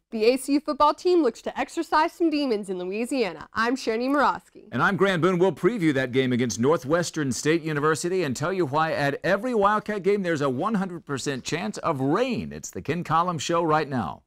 The ACU football team looks to exercise some demons in Louisiana. I'm Shera Niemirowski. And I'm Grant Boone. We'll preview that game against Northwestern State University and tell you why at every Wildcat game there's a 100% chance of rain. It's the Ken Collums Show right now.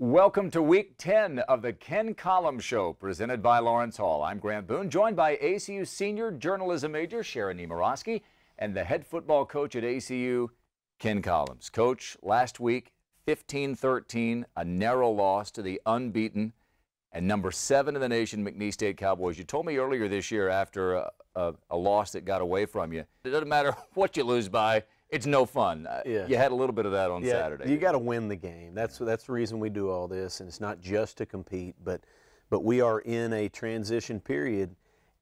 Welcome to Week 10 of the Ken Collums Show, presented by Lawrence Hall. I'm Grant Boone, joined by ACU senior journalism major Shera Niemirowski and the head football coach at ACU, Ken Collums. Coach, last week, 15-13, a narrow loss to the unbeaten and number 7 in the nation, McNeese State Cowboys. You told me earlier this year after a loss that got away from you, it doesn't matter what you lose by, it's no fun. Yeah. You had a little bit of that on Saturday. You got to win the game. That's the reason we do all this, and it's not just to compete, but we are in a transition period,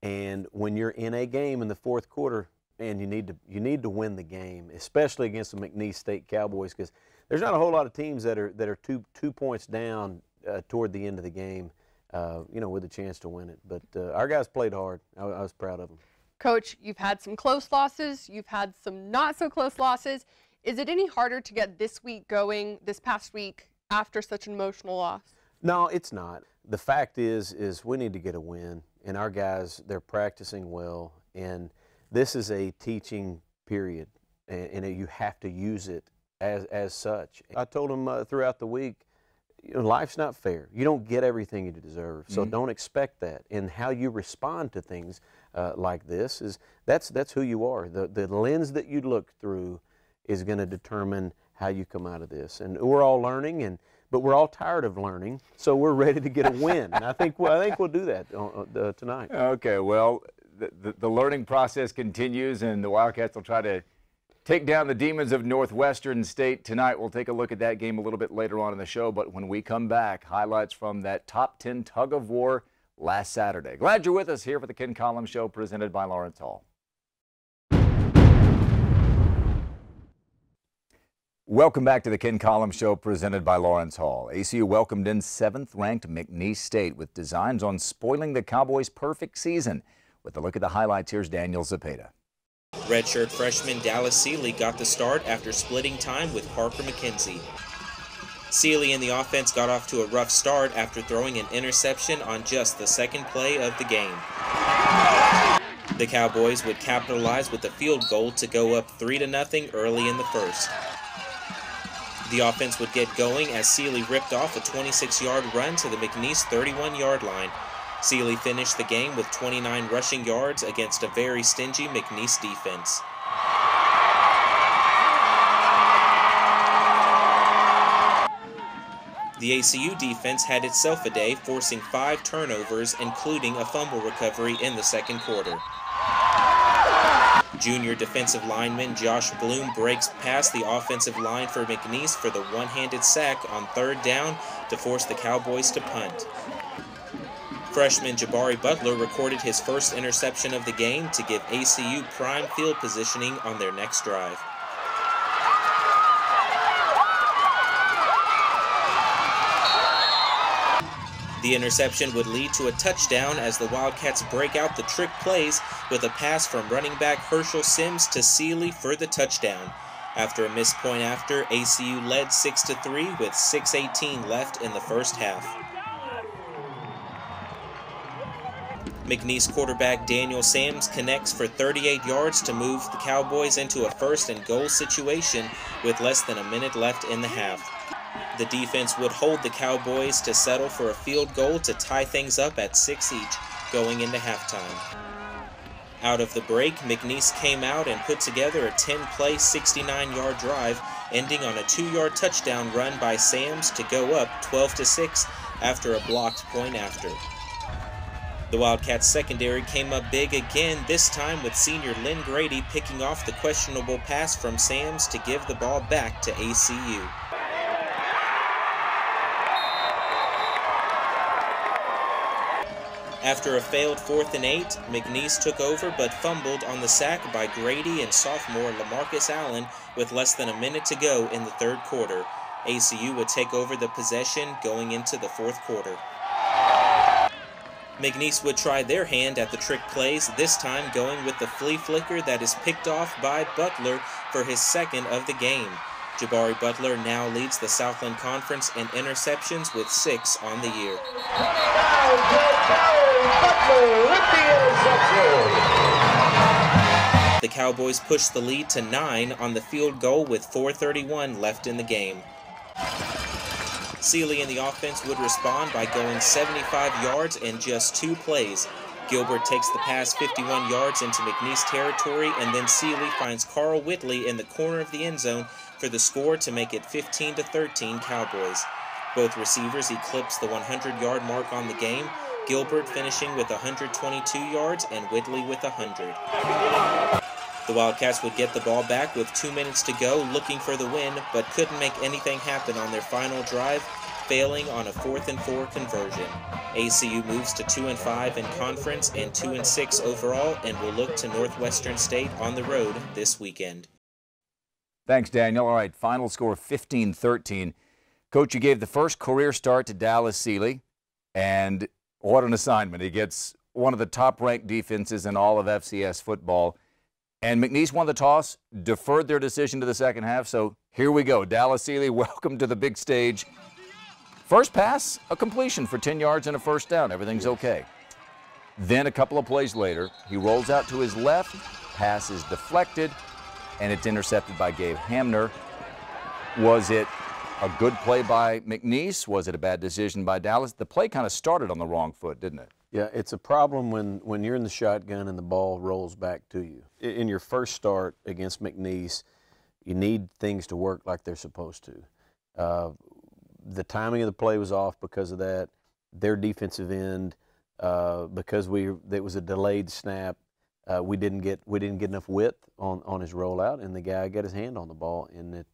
and when you're in a game in the fourth quarter, man, you need to win the game, especially against the McNeese State Cowboys, because there's not a whole lot of teams that are two points down toward the end of the game, with a chance to win it. But our guys played hard. I was proud of them. Coach, you've had some close losses. You've had some not so close losses. Is it any harder to get this week going, this past week, after such an emotional loss? No, it's not. The fact is we need to get a win, and our guys, they're practicing well, and this is a teaching period, and you have to use it as such. I told them throughout the week, life's not fair. You don't get everything you deserve, so don't expect that. And how you respond to things like this that's who you are. The lens that you look through is going to determine how you come out of this. And we're all learning, but we're all tired of learning, so we're ready to get a win. And I think we'll do that tonight. Okay, well, the learning process continues, and the Wildcats will try to take down the demons of Northwestern State tonight. We'll take a look at that game a little bit later on in the show, but when we come back, highlights from that top 10 tug of war last Saturday. Glad you're with us here for the Ken Collums Show, presented by Lawrence Hall. Welcome back to the Ken Collums Show, presented by Lawrence Hall. ACU welcomed in 7th-ranked McNeese State with designs on spoiling the Cowboys' perfect season. With a look at the highlights, here's Daniel Zepeda. Redshirt freshman Dallas Seeley got the start after splitting time with Parker McKenzie. Seeley and the offense got off to a rough start after throwing an interception on just the second play of the game. The Cowboys would capitalize with a field goal to go up 3-0 early in the first. The offense would get going as Seeley ripped off a 26-yard run to the McNeese 31-yard line. Seeley finished the game with 29 rushing yards against a very stingy McNeese defense. The ACU defense had itself a day, forcing 5 turnovers, including a fumble recovery in the second quarter. Junior defensive lineman Josh Bloom breaks past the offensive line for McNeese for the one-handed sack on 3rd down to force the Cowboys to punt. Freshman Jabari Butler recorded his first interception of the game to give ACU prime field positioning on their next drive. The interception would lead to a touchdown as the Wildcats break out the trick plays with a pass from running back Herschel Sims to Seeley for the touchdown. After a missed point after, ACU led 6-3 with 6:18 left in the first half. McNeese quarterback Daniel Sams connects for 38 yards to move the Cowboys into a 1st and goal situation with less than a minute left in the half. The defense would hold the Cowboys to settle for a field goal to tie things up at 6 each going into halftime. Out of the break, McNeese came out and put together a 10-play, 69-yard drive, ending on a 2-yard touchdown run by Sams to go up 12-6 after a blocked point after. The Wildcats secondary came up big again, this time with senior Lynn Grady picking off the questionable pass from Sams to give the ball back to ACU. After a failed 4th and 8, McNeese took over but fumbled on the sack by Grady and sophomore LaMarcus Allen with less than a minute to go in the third quarter. ACU would take over the possession going into the fourth quarter. McNeese would try their hand at the trick plays, this time going with the flea flicker that is picked off by Butler for his second of the game. Jabari Butler now leads the Southland Conference in interceptions with 6 on the year. The Cowboys pushed the lead to 9 on the field goal with 4:31 left in the game. Seeley in the offense would respond by going 75 yards in just 2 plays. Gilbert takes the pass 51 yards into McNeese territory, and then Seeley finds Carl Whitley in the corner of the end zone for the score to make it 15-13 Cowboys. Both receivers eclipsed the 100-yard mark on the game, Gilbert finishing with 122 yards and Whitley with 100. The Wildcats would get the ball back with 2 minutes to go, looking for the win, but couldn't make anything happen on their final drive, failing on a 4th and 4 conversion. ACU moves to 2-5 in conference and 2-6 overall, and will look to Northwestern State on the road this weekend. Thanks, Daniel. All right, final score 15-13. Coach, you gave the first career start to Dallas Seeley, and what an assignment. He gets one of the top-ranked defenses in all of FCS football. And McNeese won the toss, deferred their decision to the second half, so here we go. Dallas Seeley, welcome to the big stage. First pass, a completion for 10 yards and a first down. Everything's okay. Then a couple of plays later, he rolls out to his left, pass is deflected, and it's intercepted by Gabe Hamner. Was it a good play by McNeese? Was it a bad decision by Dallas? The play kind of started on the wrong foot, didn't it? Yeah, it's a problem when you're in the shotgun and the ball rolls back to you. In your first start against McNeese, you need things to work like they're supposed to. The timing of the play was off because of that. Their defensive end, because it was a delayed snap, we didn't get enough width on his rollout, and the guy got his hand on the ball and it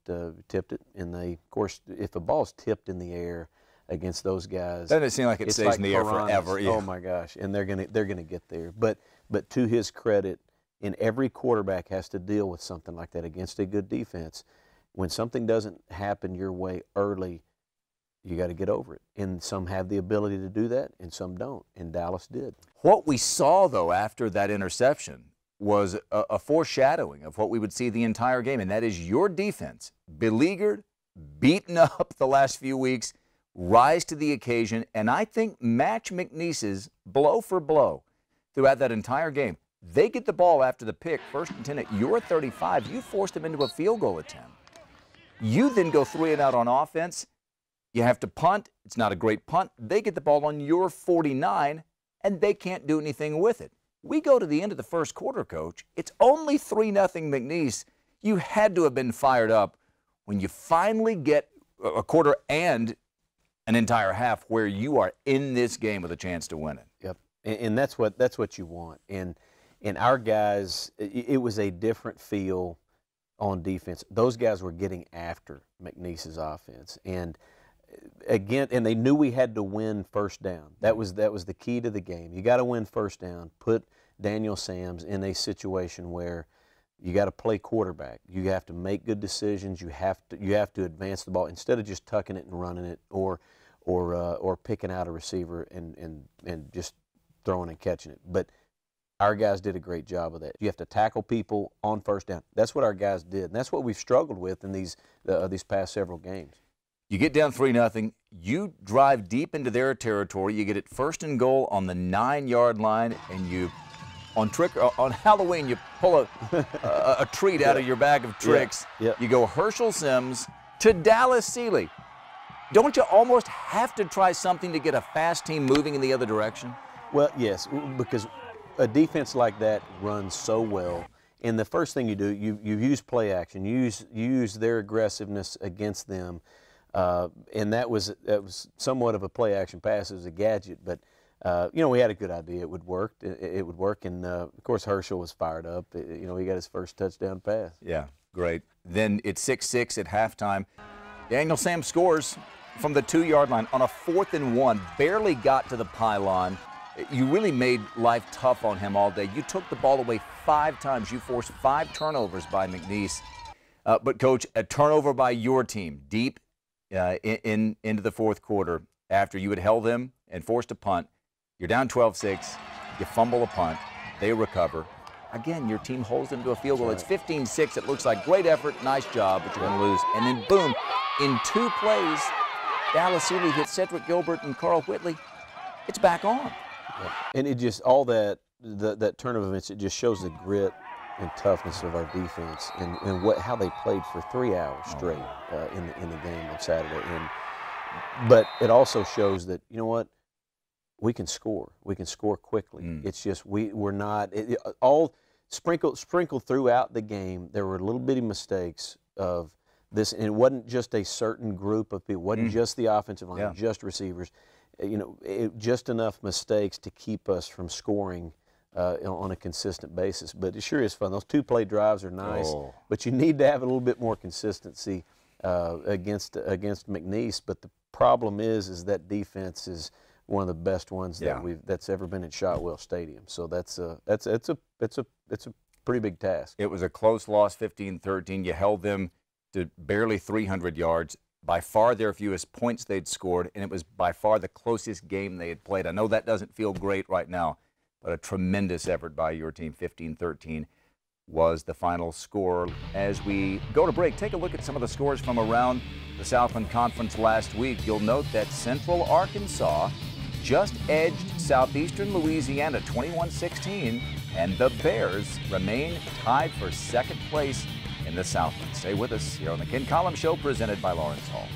tipped it. And they, of course, if a ball's tipped in the air against those guys, doesn't it seem like it stays like in the air forever? Yeah. Oh my gosh! And they're gonna get there. But to his credit, and every quarterback has to deal with something like that against a good defense. When something doesn't happen your way early, you got to get over it. And some have the ability to do that, and some don't. And Dallas did. What we saw, though, after that interception was a foreshadowing of what we would see the entire game, and that is your defense, beleaguered, beaten up the last few weeks, rise to the occasion, and I think match McNeese's blow for blow throughout that entire game. They get the ball after the pick, 1st and 10 at your 35. You forced them into a field goal attempt. You then go 3 and out on offense. You have to punt. It's not a great punt. They get the ball on your 49, and they can't do anything with it. We go to the end of the first quarter, Coach. It's only 3-0 McNeese. You had to have been fired up when you finally get a quarter and an entire half where you are in this game with a chance to win it. Yep, and that's what you want. And our guys, it was a different feel on defense. Those guys were getting after McNeese's offense, and again, and they knew we had to win first down. That was the key to the game. You got to win first down. Put Daniel Sams in a situation where you got to play quarterback. You have to make good decisions. You have to advance the ball instead of just tucking it and running it, or picking out a receiver and just throwing and catching it. But our guys did a great job of that. You have to tackle people on first down. That's what our guys did, and that's what we've struggled with in these past several games. You get down 3-0. You drive deep into their territory. You get it 1st and goal on the 9-yard line, and you, on Halloween, you pull a treat out of your bag of tricks. Yep. You go Herschel Sims to Dallas Seeley. Don't you almost have to try something to get a fast team moving in the other direction? Well, yes, because a defense like that runs so well. And the first thing you do, you use play action. You use their aggressiveness against them. And that was somewhat of a play action pass. It was a gadget, but we had a good idea it would work. It would work, and of course Herschel was fired up. He got his first touchdown pass. Yeah, great. Then it's 6-6 at halftime. Daniel Sam scores from the 2-yard line on a 4th and 1. Barely got to the pylon. You really made life tough on him all day. You took the ball away 5 times. You forced 5 turnovers by McNeese. But, Coach, a turnover by your team deep into the fourth quarter after you had held them and forced a punt. You're down 12-6. You fumble a punt. They recover. Again, your team holds them to a field goal. It's 15-6. It looks like great effort, nice job, but you're going to lose. And then, boom, in 2 plays, Dallas Seeley hits Cedric Gilbert and Carl Whitley. It's back on. Yeah. And it just, all that turn of events, it just shows the grit and toughness of our defense and how they played for 3 hours straight in the game on Saturday. But it also shows that, you know what, we can score. We can score quickly. It's just we're not all sprinkled throughout the game. There were little bitty mistakes of this, and it wasn't just a certain group of people. It wasn't just the offensive line, just receivers. You know, just enough mistakes to keep us from scoring on a consistent basis. But it sure is fun. Those 2-play drives are nice, but you need to have a little bit more consistency against McNeese. But the problem is that defense is one of the best ones that's ever been at Shotwell Stadium. So it's a pretty big task. It was a close loss, 15-13. You held them to barely 300 yards. By far their fewest points they'd scored, and it was by far the closest game they had played. I know that doesn't feel great right now, but a tremendous effort by your team. 15-13 was the final score. As we go to break, take a look at some of the scores from around the Southland Conference last week. You'll note that Central Arkansas just edged Southeastern Louisiana 21-16, and the Bears remain tied for second place in the Southland. Stay with us here on the Ken Collums Show, presented by Lawrence Hall.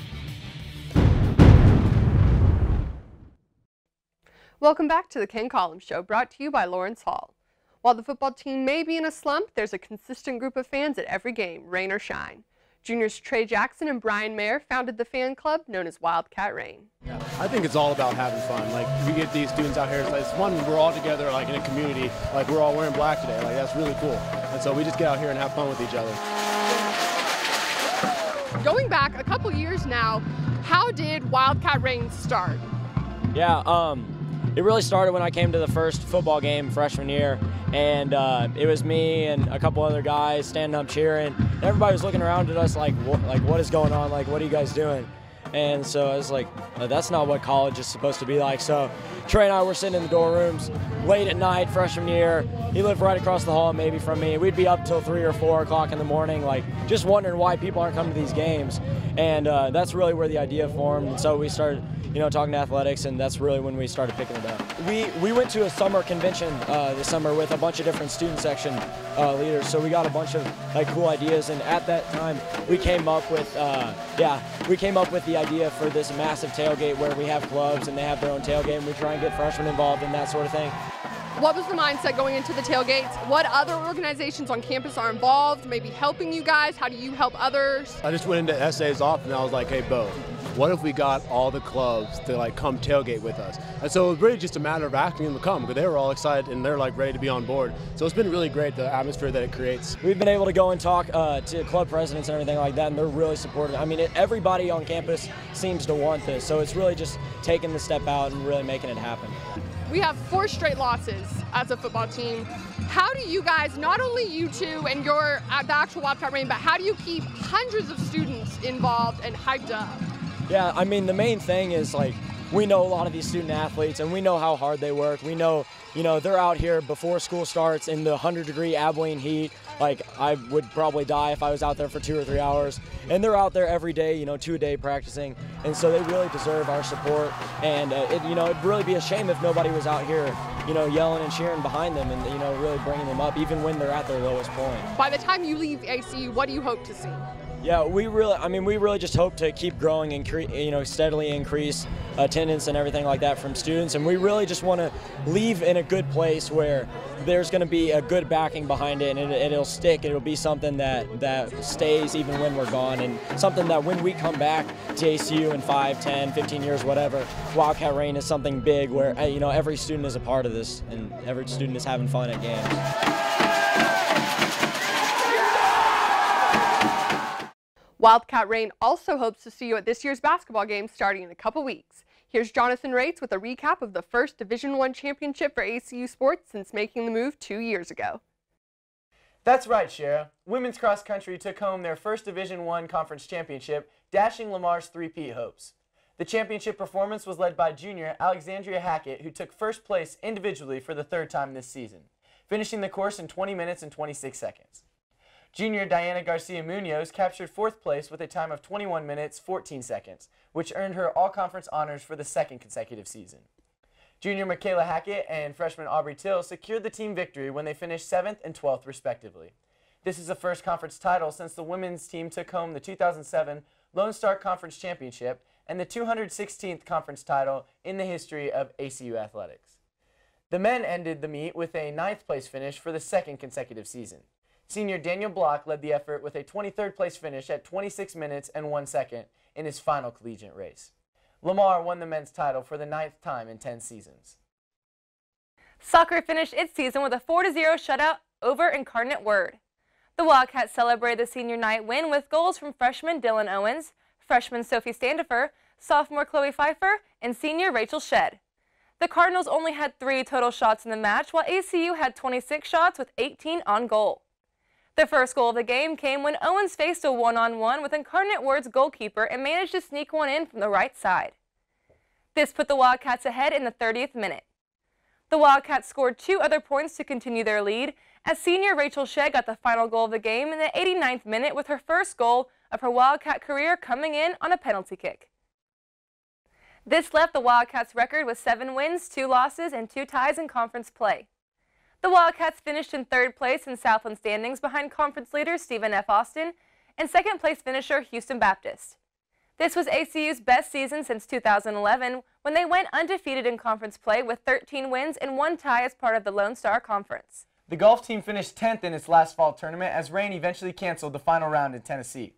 Welcome back to the Ken Collums Show, brought to you by Lawrence Hall. While the football team may be in a slump, there's a consistent group of fans at every game, rain or shine. Juniors Trey Jackson and Brian Mayer founded the fan club known as Wildcat Rain. Yeah, I think it's all about having fun. Like, we get these students out here, it's fun when we're all together, like in a community, like we're all wearing black today. Like, that's really cool. And so we just get out here and have fun with each other. Going back a couple years now, how did Wildcat Rain start? Yeah, it really started when I came to the first football game freshman year, and it was me and a couple other guys standing up cheering. Everybody was looking around at us like what is going on? Like, what are you guys doing? And so I was like, that's not what college is supposed to be like. So Trey and I were sitting in the dorm rooms late at night freshman year. He lived right across the hall maybe from me. We'd be up till 3 or 4 o'clock in the morning, like just wondering why people aren't coming to these games. And that's really where the idea formed. And so we started, talking to athletics, and that's really when we started picking it up. We went to a summer convention this summer with a bunch of different student section leaders, so we got a bunch of cool ideas. And at that time, we came up with the idea for this massive tailgate where we have clubs and they have their own tailgate, and we try and get freshmen involved in that sort of thing. What was the mindset going into the tailgates? What other organizations on campus are involved, maybe helping you guys? How do you help others? I just went into essays off and I was like, hey, Bo, what if we got all the clubs to come tailgate with us? And so it was really just a matter of asking them to come, because they were all excited and they're ready to be on board. So it's been really great, the atmosphere that it creates. We've been able to go and talk to club presidents and everything like that, and they're really supportive. I mean, everybody on campus seems to want this, so it's really just taking the step out and really making it happen. We have 4 straight losses as a football team. How do you guys, not only you two and the actual Wildcat Rain, but how do you keep hundreds of students involved and hyped up? Yeah, I mean, the main thing is we know a lot of these student athletes and we know how hard they work. We know, they're out here before school starts in the 100-degree Abilene heat. I would probably die if I was out there for 2 or 3 hours. And they're out there every day, 2 a day practicing. And so they really deserve our support. And it'd really be a shame if nobody was out here, yelling and cheering behind them and, really bringing them up, even when they're at their lowest point. By the time you leave ACU, what do you hope to see? Yeah, we really just hope to keep growing and steadily increase attendance and everything like that from students. And we really just want to leave in a good place where there's going to be a good backing behind it, and it'll stick. It'll be something that stays even when we're gone, and something that when we come back to ACU in 5, 10, 15 years, whatever, Wildcat Rain is something big where every student is a part of this and every student is having fun at games. Wildcat Rain also hopes to see you at this year's basketball game starting in a couple weeks. Here's Jonathan Rates with a recap of the first Division I championship for ACU sports since making the move 2 years ago. That's right, Shera. Women's cross country took home their first Division I conference championship, dashing Lamar's three-peat hopes. The championship performance was led by junior Alexandria Hackett, who took first place individually for the third time this season, finishing the course in 20 minutes and 26 seconds. Junior Diana Garcia Munoz captured fourth place with a time of 21 minutes, 14 seconds, which earned her all-conference honors for the second consecutive season. Junior Michaela Hackett and freshman Aubrey Till secured the team victory when they finished 7th and 12th respectively. This is the first conference title since the women's team took home the 2007 Lone Star Conference Championship and the 216th conference title in the history of ACU athletics. The men ended the meet with a 9th place finish for the second consecutive season. Senior Daniel Block led the effort with a 23rd place finish at 26 minutes and 1 second in his final collegiate race. Lamar won the men's title for the 9th time in 10 seasons. Soccer finished its season with a 4-0 shutout over Incarnate Word. The Wildcats celebrated the senior night win with goals from freshman Dylan Owens, freshman Sophie Standifer, sophomore Chloe Pfeiffer, and senior Rachel Shedd. The Cardinals only had 3 total shots in the match, while ACU had 26 shots with 18 on goal. The first goal of the game came when Owens faced a one-on-one with Incarnate Word's goalkeeper and managed to sneak one in from the right side. This put the Wildcats ahead in the 30th minute. The Wildcats scored 2 other points to continue their lead, as senior Rachel Shedd got the final goal of the game in the 89th minute with her first goal of her Wildcat career coming in on a penalty kick. This left the Wildcats' record with 7 wins, 2 losses, and 2 ties in conference play. The Wildcats finished in 3rd place in Southland standings behind conference leader Stephen F. Austin and 2nd place finisher Houston Baptist. This was ACU's best season since 2011 when they went undefeated in conference play with 13 wins and 1 tie as part of the Lone Star Conference. The golf team finished 10th in its last fall tournament as rain eventually canceled the final round in Tennessee.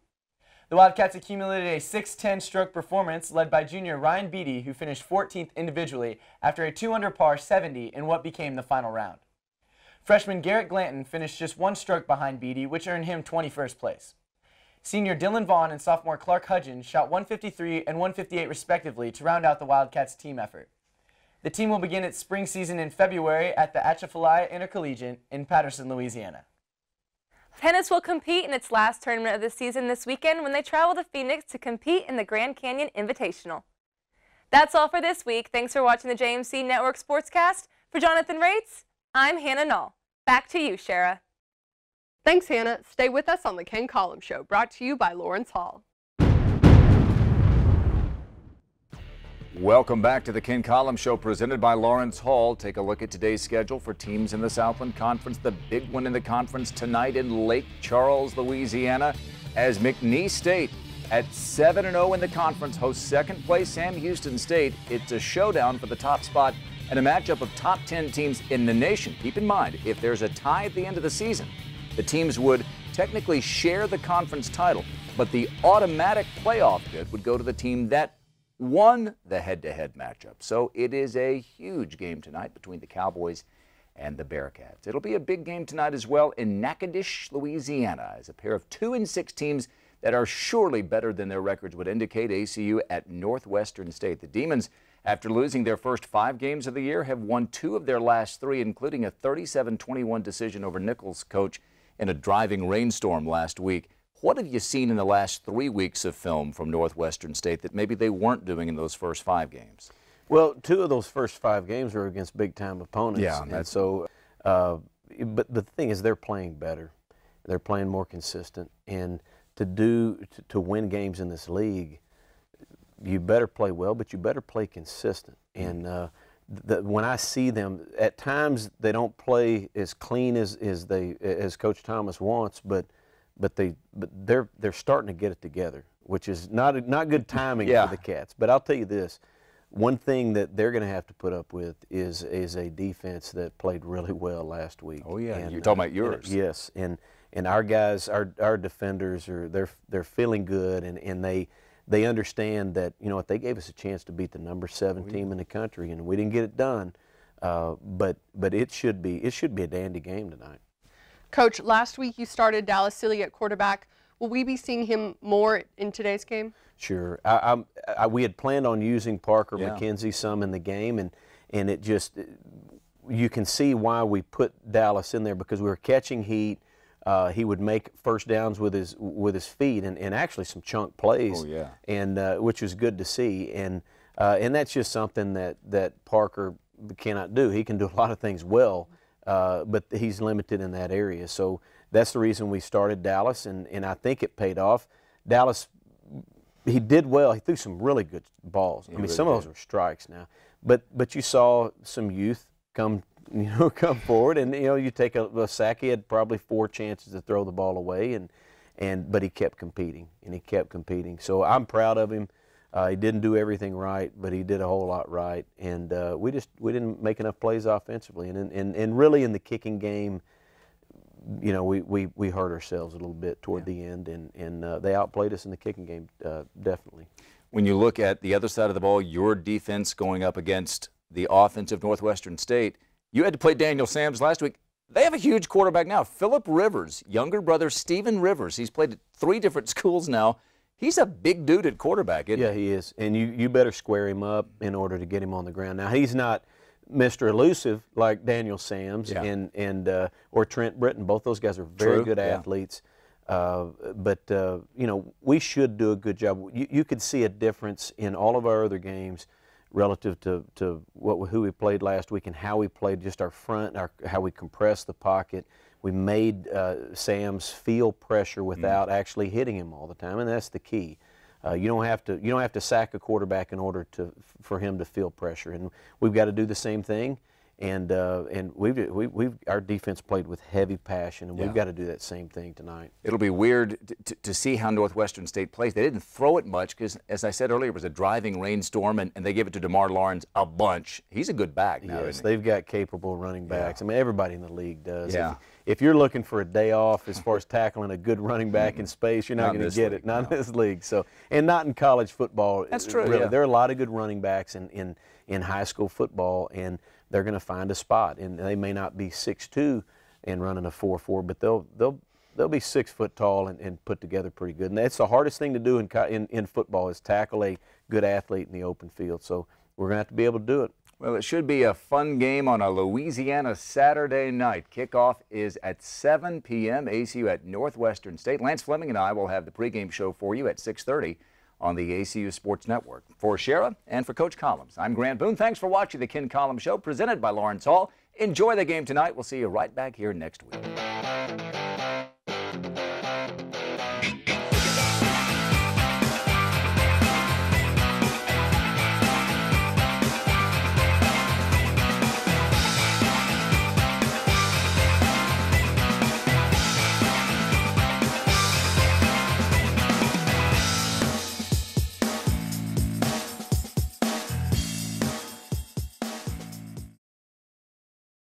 The Wildcats accumulated a 6-10 stroke performance led by junior Ryan Beatty, who finished 14th individually after a 2-under par 70 in what became the final round. Freshman Garrett Glanton finished just 1 stroke behind Beatty, which earned him 21st place. Senior Dylan Vaughn and sophomore Clark Hudgens shot 153 and 158 respectively to round out the Wildcats' team effort. The team will begin its spring season in February at the Atchafalaya Intercollegiate in Patterson, Louisiana. Tennis will compete in its last tournament of the season this weekend when they travel to Phoenix to compete in the Grand Canyon Invitational. That's all for this week. Thanks for watching the JMC Network Sportscast. For Jonathan Rates, I'm Hannah Null. Back to you, Shera. Thanks, Hannah. Stay with us on the Ken Collums Show, brought to you by Lawrence Hall. Welcome back to the Ken Collums Show, presented by Lawrence Hall. Take a look at today's schedule for teams in the Southland Conference. The big one in the conference tonight in Lake Charles, Louisiana, as McNeese State at 7-0 in the conference hosts 2nd place Sam Houston State. It's a showdown for the top spot and a matchup of top 10 teams in the nation. Keep in mind, if there's a tie at the end of the season, the teams would technically share the conference title, but the automatic playoff bid would go to the team that won the head-to-head matchup. So it is a huge game tonight between the Cowboys and the Bearcats. It'll be a big game tonight as well in Natchitoches, Louisiana, as a pair of 2-6 teams that are surely better than their records would indicate. ACU at Northwestern State. The Demons, after losing their first 5 games of the year, have won 2 of their last 3, including a 37-21 decision over Nichols coach in a driving rainstorm last week. What have you seen in the last 3 weeks of film from Northwestern State that maybe they weren't doing in those first 5 games? Well, 2 of those first 5 games were against big-time opponents. Yeah, and so, but the thing is, they're playing better. They're playing more consistent, and to win games in this league, you better play well, but you better play consistent. And when I see them, at times they don't play as clean as Coach Thomas wants, but they're starting to get it together, which is not good timing for the Cats. But I'll tell you this, one thing that they're going to have to put up with is a defense that played really well last week. Oh yeah, and, you're talking about yours. Yes, and our guys, our defenders they're feeling good, and they understand that, you know what, they gave us a chance to beat the number 7 team in the country, and we didn't get it done. But it should be a dandy game tonight. Coach, last week you started Dallas Sealy at quarterback. Will we be seeing him more in today's game? Sure. We had planned on using Parker McKenzie some in the game, and it just, you can see why we put Dallas in there, because we were catching heat. He would make first downs with his feet, and actually some chunk plays. Oh, yeah. And which was good to see. And that's just something that Parker cannot do. He can do a lot of things well, but he's limited in that area. So that's the reason we started Dallas, and I think it paid off. Dallas, he did well. He threw some really good balls. I mean, some of those were strikes now, but you saw some youth come forward, and you take a sack. He had probably 4 chances to throw the ball away, but he kept competing, So I'm proud of him. He didn't do everything right, but he did a whole lot right, and we didn't make enough plays offensively, and really in the kicking game, we hurt ourselves a little bit toward the end, and they outplayed us in the kicking game, definitely. When you look at the other side of the ball, your defense going up against the offense of Northwestern State, you had to play Daniel Sams last week. They have a huge quarterback now, Phillip Rivers, younger brother Stephen Rivers. He's played at 3 different schools now. He's a big dude at quarterback, isn't he? Yeah, he is, and you better square him up in order to get him on the ground. Now, he's not Mr. Elusive like Daniel Sams or Trent Britton. Both those guys are very good athletes. But we should do a good job. You could see a difference in all of our other games relative to who we played last week and how we played, just our front, how we compressed the pocket. We made Sams feel pressure without actually hitting him all the time, and that's the key. You don't have to sack a quarterback in order for him to feel pressure, and we've got to do the same thing. And our defense played with heavy passion, and we've got to do that same thing tonight. It'll be weird to see how Northwestern State plays. They didn't throw it much because, as I said earlier, it was a driving rainstorm, and they gave it to DeMar Lawrence a bunch. He's a good back now, yes, they've got capable running backs. Yeah. I mean, everybody in the league does. Yeah. If you're looking for a day off as far as tackling a good running back in space, you're not going to get it. Not in this league. So, and not in college football. That's true. Really. Yeah. There are a lot of good running backs in high school football, and they're going to find a spot. And they may not be 6'2" and running a 4.4, but they'll be 6 foot tall and put together pretty good. And that's the hardest thing to do in football, is tackle a good athlete in the open field. So we're going to have to be able to do it. Well, it should be a fun game on a Louisiana Saturday night. Kickoff is at 7 p.m. ACU at Northwestern State. Lance Fleming and I will have the pregame show for you at 6:30 on the ACU Sports Network. For Shera and for Coach Collums, I'm Grant Boone. Thanks for watching the Ken Collums Show, presented by Lawrence Hall. Enjoy the game tonight. We'll see you right back here next week.